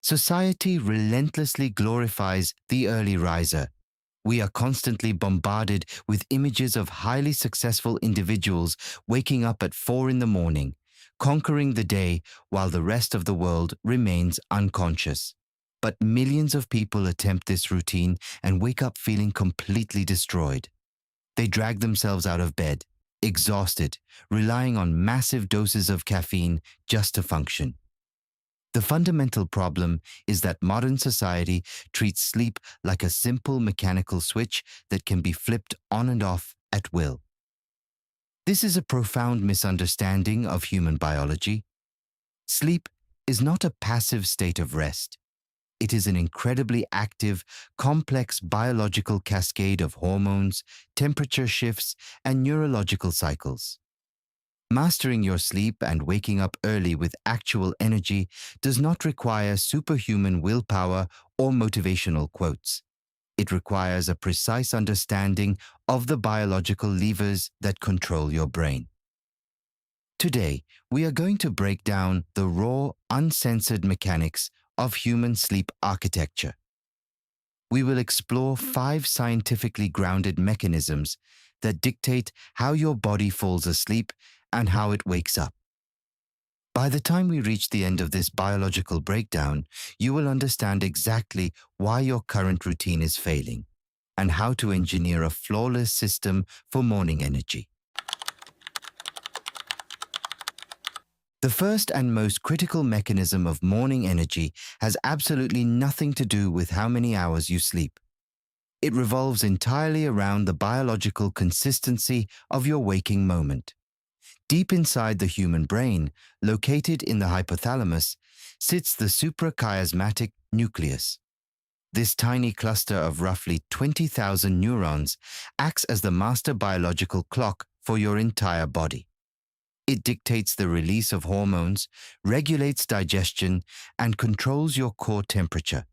Society relentlessly glorifies the early riser. We are constantly bombarded with images of highly successful individuals waking up at 4 in the morning, conquering the day while the rest of the world remains unconscious. But millions of people attempt this routine and wake up feeling completely destroyed. They drag themselves out of bed, exhausted, relying on massive doses of caffeine just to function. The fundamental problem is that modern society treats sleep like a simple mechanical switch that can be flipped on and off at will. This is a profound misunderstanding of human biology. Sleep is not a passive state of rest. It is an incredibly active, complex biological cascade of hormones, temperature shifts, and neurological cycles. Mastering your sleep and waking up early with actual energy does not require superhuman willpower or motivational quotes. It requires a precise understanding of the biological levers that control your brain. Today, we are going to break down the raw, uncensored mechanics of human sleep architecture. We will explore 5 scientifically grounded mechanisms that dictate how your body falls asleep and how it wakes up. By the time we reach the end of this biological breakdown, you will understand exactly why your current routine is failing and how to engineer a flawless system for morning energy. The first and most critical mechanism of morning energy has absolutely nothing to do with how many hours you sleep. It revolves entirely around the biological consistency of your waking moment. Deep inside the human brain, located in the hypothalamus, sits the suprachiasmatic nucleus. This tiny cluster of roughly 20,000 neurons acts as the master biological clock for your entire body. It dictates the release of hormones, regulates digestion, and controls your core temperature.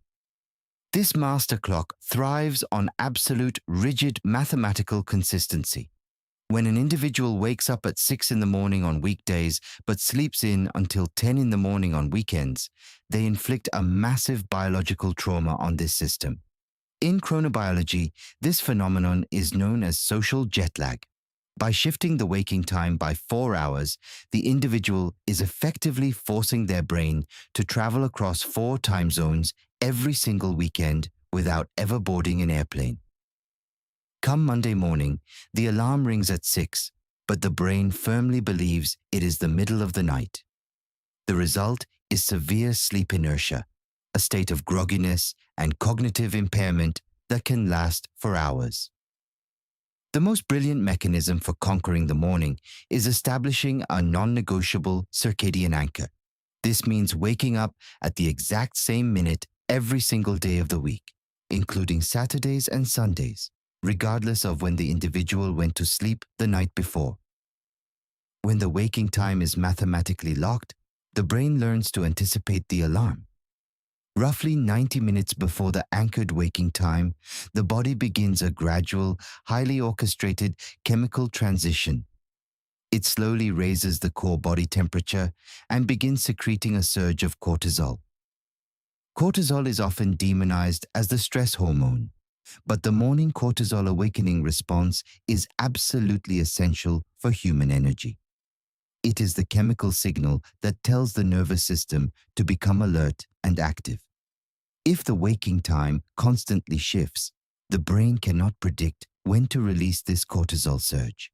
This master clock thrives on absolute, rigid mathematical consistency. When an individual wakes up at 6 in the morning on weekdays but sleeps in until 10 in the morning on weekends, they inflict a massive biological trauma on this system. In chronobiology, this phenomenon is known as social jet lag. By shifting the waking time by 4 hours, the individual is effectively forcing their brain to travel across 4 time zones every single weekend without ever boarding an airplane. Come Monday morning, the alarm rings at 6, but the brain firmly believes it is the middle of the night. The result is severe sleep inertia, a state of grogginess and cognitive impairment that can last for hours. The most brilliant mechanism for conquering the morning is establishing a non-negotiable circadian anchor. This means waking up at the exact same minute every single day of the week, including Saturdays and Sundays, regardless of when the individual went to sleep the night before. When the waking time is mathematically locked, the brain learns to anticipate the alarm. Roughly 90 minutes before the anchored waking time, the body begins a gradual, highly orchestrated chemical transition. It slowly raises the core body temperature and begins secreting a surge of cortisol. Cortisol is often demonized as the stress hormone, but the morning cortisol awakening response is absolutely essential for human energy. It is the chemical signal that tells the nervous system to become alert and active. If the waking time constantly shifts, the brain cannot predict when to release this cortisol surge.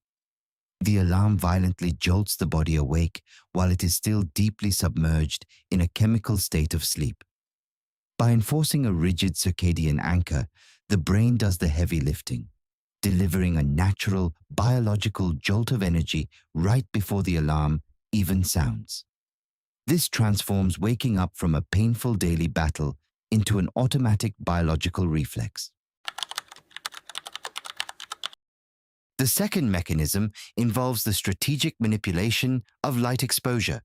The alarm violently jolts the body awake while it is still deeply submerged in a chemical state of sleep. By enforcing a rigid circadian anchor, the brain does the heavy lifting, delivering a natural, biological jolt of energy right before the alarm even sounds. This transforms waking up from a painful daily battle into an automatic biological reflex. The second mechanism involves the strategic manipulation of light exposure.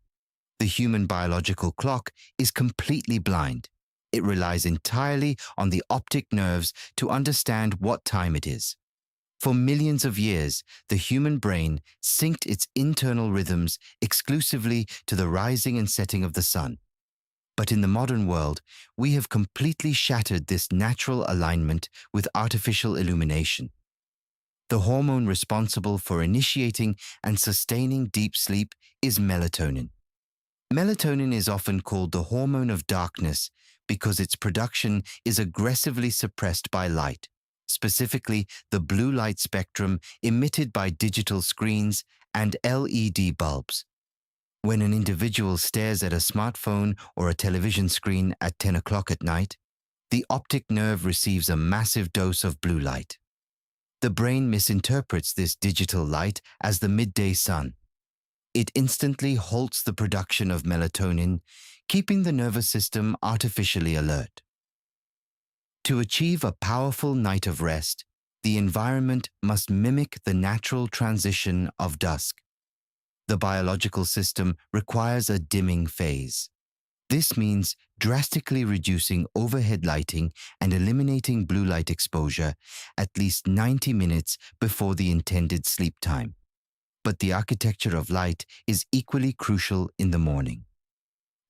The human biological clock is completely blind. It relies entirely on the optic nerves to understand what time it is. For millions of years, the human brain synced its internal rhythms exclusively to the rising and setting of the sun. But in the modern world, we have completely shattered this natural alignment with artificial illumination. The hormone responsible for initiating and sustaining deep sleep is melatonin. Melatonin is often called the hormone of darkness because its production is aggressively suppressed by light, specifically the blue light spectrum emitted by digital screens and LED bulbs. When an individual stares at a smartphone or a television screen at 10 o'clock at night, the optic nerve receives a massive dose of blue light. The brain misinterprets this digital light as the midday sun. It instantly halts the production of melatonin, keeping the nervous system artificially alert. To achieve a powerful night of rest, the environment must mimic the natural transition of dusk. The biological system requires a dimming phase. This means drastically reducing overhead lighting and eliminating blue light exposure at least 90 minutes before the intended sleep time. But the architecture of light is equally crucial in the morning.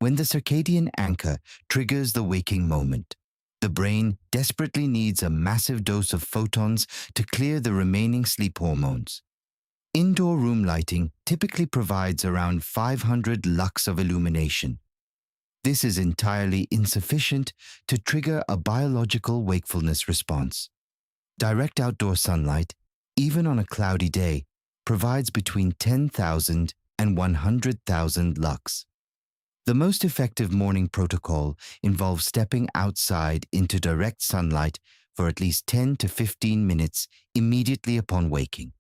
When the circadian anchor triggers the waking moment, the brain desperately needs a massive dose of photons to clear the remaining sleep hormones. Indoor room lighting typically provides around 500 lux of illumination. This is entirely insufficient to trigger a biological wakefulness response. Direct outdoor sunlight, even on a cloudy day, provides between 10,000 and 100,000 lux. The most effective morning protocol involves stepping outside into direct sunlight for at least 10 to 15 minutes immediately upon waking.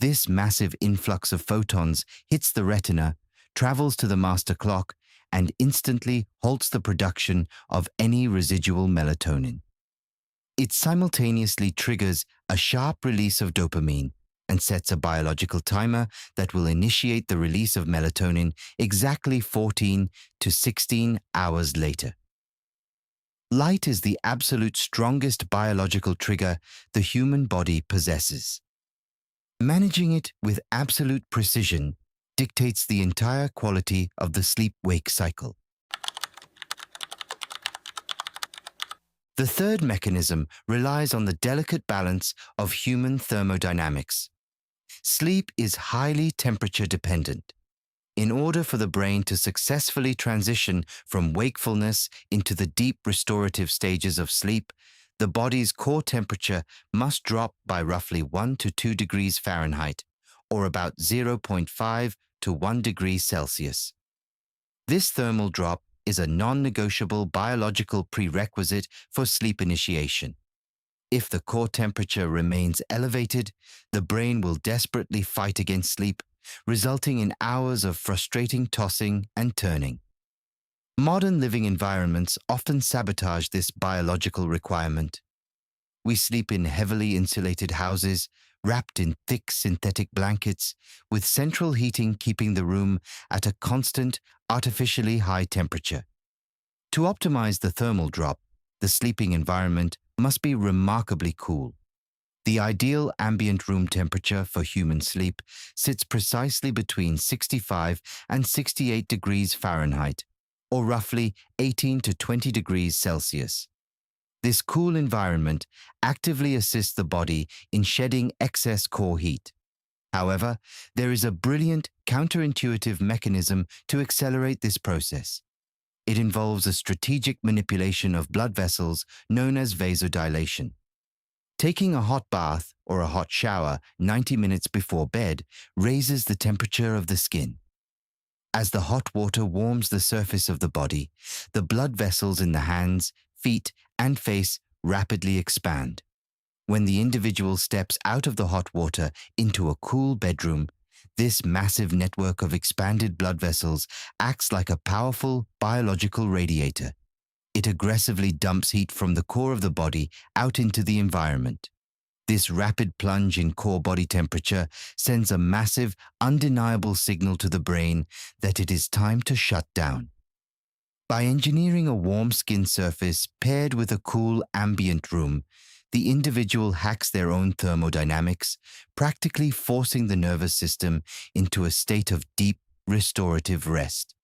This massive influx of photons hits the retina, travels to the master clock, and instantly halts the production of any residual melatonin. It simultaneously triggers a sharp release of dopamine and sets a biological timer that will initiate the release of melatonin exactly 14 to 16 hours later. Light is the absolute strongest biological trigger the human body possesses. Managing it with absolute precision dictates the entire quality of the sleep-wake cycle. The third mechanism relies on the delicate balance of human thermodynamics. Sleep is highly temperature dependent. In order for the brain to successfully transition from wakefulness into the deep restorative stages of sleep, the body's core temperature must drop by roughly 1 to 2 degrees Fahrenheit, or about 0.5 to 1 degree Celsius. This thermal drop is a non-negotiable biological prerequisite for sleep initiation. If the core temperature remains elevated, the brain will desperately fight against sleep, resulting in hours of frustrating tossing and turning. Modern living environments often sabotage this biological requirement. We sleep in heavily insulated houses, wrapped in thick synthetic blankets, with central heating keeping the room at a constant, artificially high temperature. To optimize the thermal drop, the sleeping environment must be remarkably cool. The ideal ambient room temperature for human sleep sits precisely between 65 and 68 degrees Fahrenheit, or roughly 18 to 20 degrees Celsius. This cool environment actively assists the body in shedding excess core heat. However, there is a brilliant counterintuitive mechanism to accelerate this process. It involves a strategic manipulation of blood vessels known as vasodilation. Taking a hot bath or a hot shower 90 minutes before bed raises the temperature of the skin. As the hot water warms the surface of the body, the blood vessels in the hands, feet, and face rapidly expand. When the individual steps out of the hot water into a cool bedroom, this massive network of expanded blood vessels acts like a powerful biological radiator. It aggressively dumps heat from the core of the body out into the environment. This rapid plunge in core body temperature sends a massive, undeniable signal to the brain that it is time to shut down. By engineering a warm skin surface paired with a cool ambient room, the individual hacks their own thermodynamics, practically forcing the nervous system into a state of deep, restorative rest.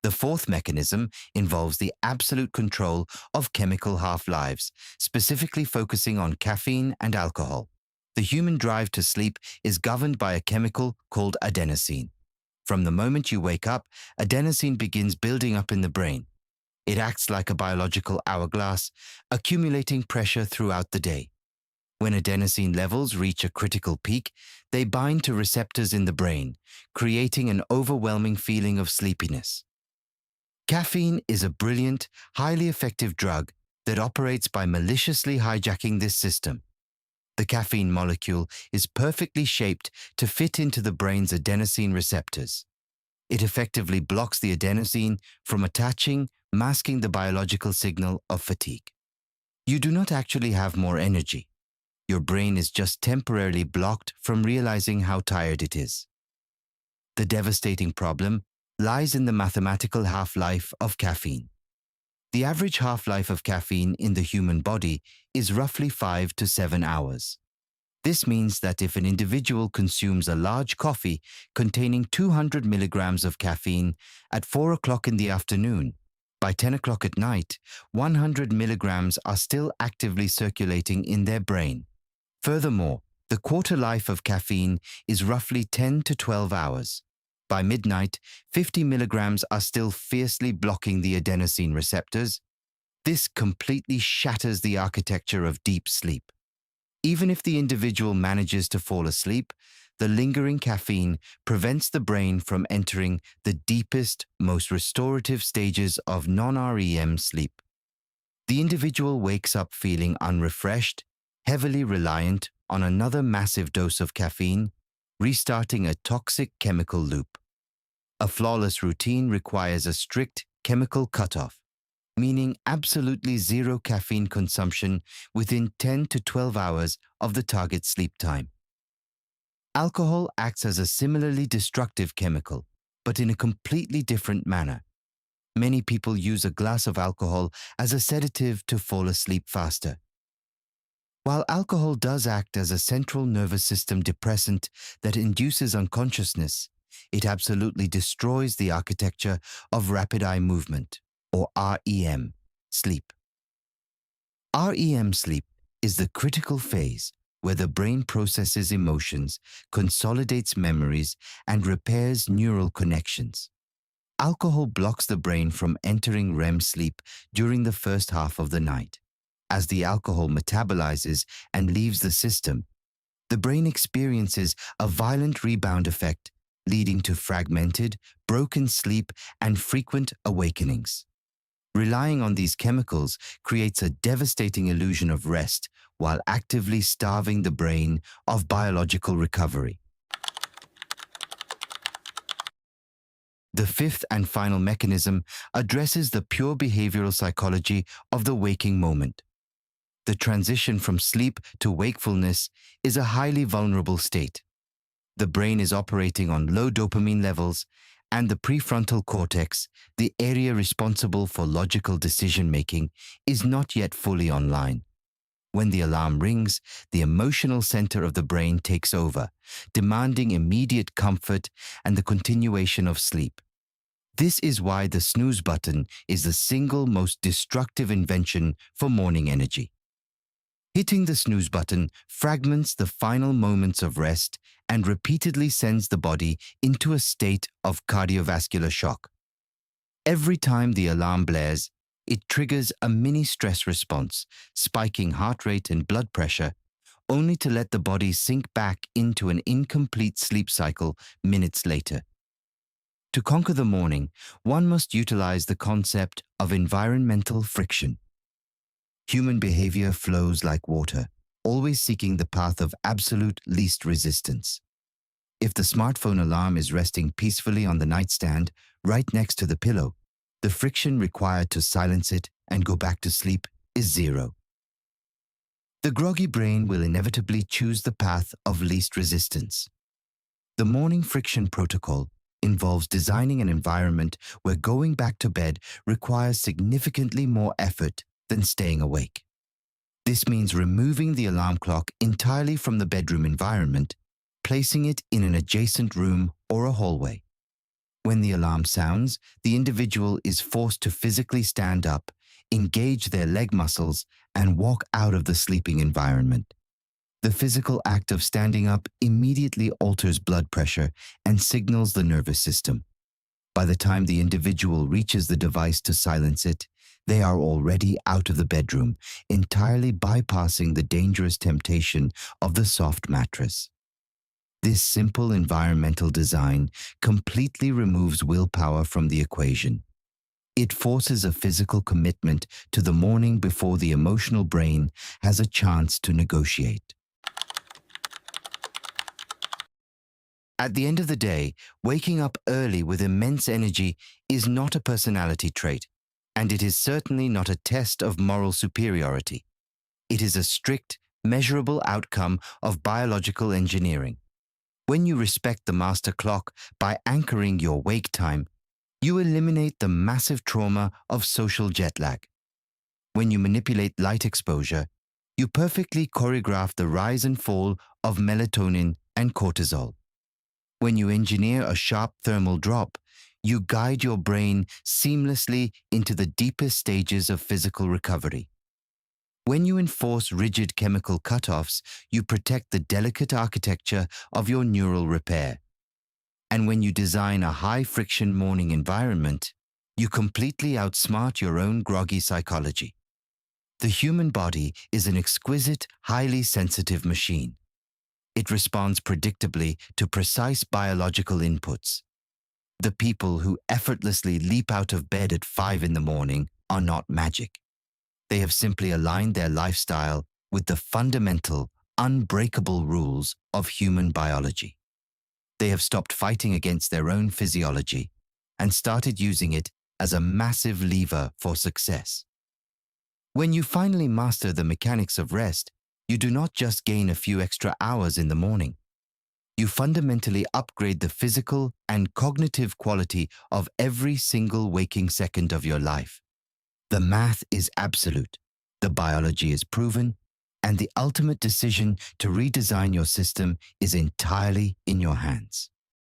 The fourth mechanism involves the absolute control of chemical half-lives, specifically focusing on caffeine and alcohol. The human drive to sleep is governed by a chemical called adenosine. From the moment you wake up, adenosine begins building up in the brain. It acts like a biological hourglass, accumulating pressure throughout the day. When adenosine levels reach a critical peak, they bind to receptors in the brain, creating an overwhelming feeling of sleepiness. Caffeine is a brilliant, highly effective drug that operates by maliciously hijacking this system. The caffeine molecule is perfectly shaped to fit into the brain's adenosine receptors. It effectively blocks the adenosine from attaching, masking the biological signal of fatigue. You do not actually have more energy. Your brain is just temporarily blocked from realizing how tired it is. The devastating problem lies in the mathematical half-life of caffeine. The average half-life of caffeine in the human body is roughly 5 to 7 hours. This means that if an individual consumes a large coffee containing 200 milligrams of caffeine at 4 o'clock in the afternoon, by 10 o'clock at night, 100 milligrams are still actively circulating in their brain. Furthermore, the quarter life of caffeine is roughly 10 to 12 hours. By midnight, 50 milligrams are still fiercely blocking the adenosine receptors. This completely shatters the architecture of deep sleep. Even if the individual manages to fall asleep, the lingering caffeine prevents the brain from entering the deepest, most restorative stages of non-REM sleep. The individual wakes up feeling unrefreshed, heavily reliant on another massive dose of caffeine, restarting a toxic chemical loop. A flawless routine requires a strict chemical cutoff, meaning absolutely zero caffeine consumption within 10 to 12 hours of the target sleep time. Alcohol acts as a similarly destructive chemical, but in a completely different manner. Many people use a glass of alcohol as a sedative to fall asleep faster. While alcohol does act as a central nervous system depressant that induces unconsciousness, it absolutely destroys the architecture of rapid eye movement, or REM, sleep. REM sleep is the critical phase where the brain processes emotions, consolidates memories, and repairs neural connections. Alcohol blocks the brain from entering REM sleep during the first half of the night. As the alcohol metabolizes and leaves the system, the brain experiences a violent rebound effect, leading to fragmented, broken sleep and frequent awakenings. Relying on these chemicals creates a devastating illusion of rest while actively starving the brain of biological recovery. The fifth and final mechanism addresses the pure behavioral psychology of the waking moment. The transition from sleep to wakefulness is a highly vulnerable state. The brain is operating on low dopamine levels, and the prefrontal cortex, the area responsible for logical decision-making, is not yet fully online. When the alarm rings, the emotional center of the brain takes over, demanding immediate comfort and the continuation of sleep. This is why the snooze button is the single most destructive invention for morning energy. Hitting the snooze button fragments the final moments of rest and repeatedly sends the body into a state of cardiovascular shock. Every time the alarm blares, it triggers a mini stress response, spiking heart rate and blood pressure, only to let the body sink back into an incomplete sleep cycle minutes later. To conquer the morning, one must utilize the concept of environmental friction. Human behavior flows like water, always seeking the path of absolute least resistance. If the smartphone alarm is resting peacefully on the nightstand, right next to the pillow, the friction required to silence it and go back to sleep is zero. The groggy brain will inevitably choose the path of least resistance. The morning friction protocol involves designing an environment where going back to bed requires significantly more effort than staying awake. This means removing the alarm clock entirely from the bedroom environment, placing it in an adjacent room or a hallway. When the alarm sounds, the individual is forced to physically stand up, engage their leg muscles, and walk out of the sleeping environment. The physical act of standing up immediately alters blood pressure and signals the nervous system. By the time the individual reaches the device to silence it, they are already out of the bedroom, entirely bypassing the dangerous temptation of the soft mattress. This simple environmental design completely removes willpower from the equation. It forces a physical commitment to the morning before the emotional brain has a chance to negotiate. At the end of the day, waking up early with immense energy is not a personality trait, and it is certainly not a test of moral superiority. It is a strict, measurable outcome of biological engineering. When you respect the master clock by anchoring your wake time, you eliminate the massive trauma of social jet lag. When you manipulate light exposure, you perfectly choreograph the rise and fall of melatonin and cortisol. When you engineer a sharp thermal drop, you guide your brain seamlessly into the deepest stages of physical recovery. When you enforce rigid chemical cutoffs, you protect the delicate architecture of your neural repair. And when you design a high-friction morning environment, you completely outsmart your own groggy psychology. The human body is an exquisite, highly sensitive machine. It responds predictably to precise biological inputs. The people who effortlessly leap out of bed at 5 in the morning are not magic. They have simply aligned their lifestyle with the fundamental, unbreakable rules of human biology. They have stopped fighting against their own physiology and started using it as a massive lever for success. When you finally master the mechanics of rest, you do not just gain a few extra hours in the morning. You fundamentally upgrade the physical and cognitive quality of every single waking second of your life. The math is absolute, the biology is proven, and the ultimate decision to redesign your system is entirely in your hands.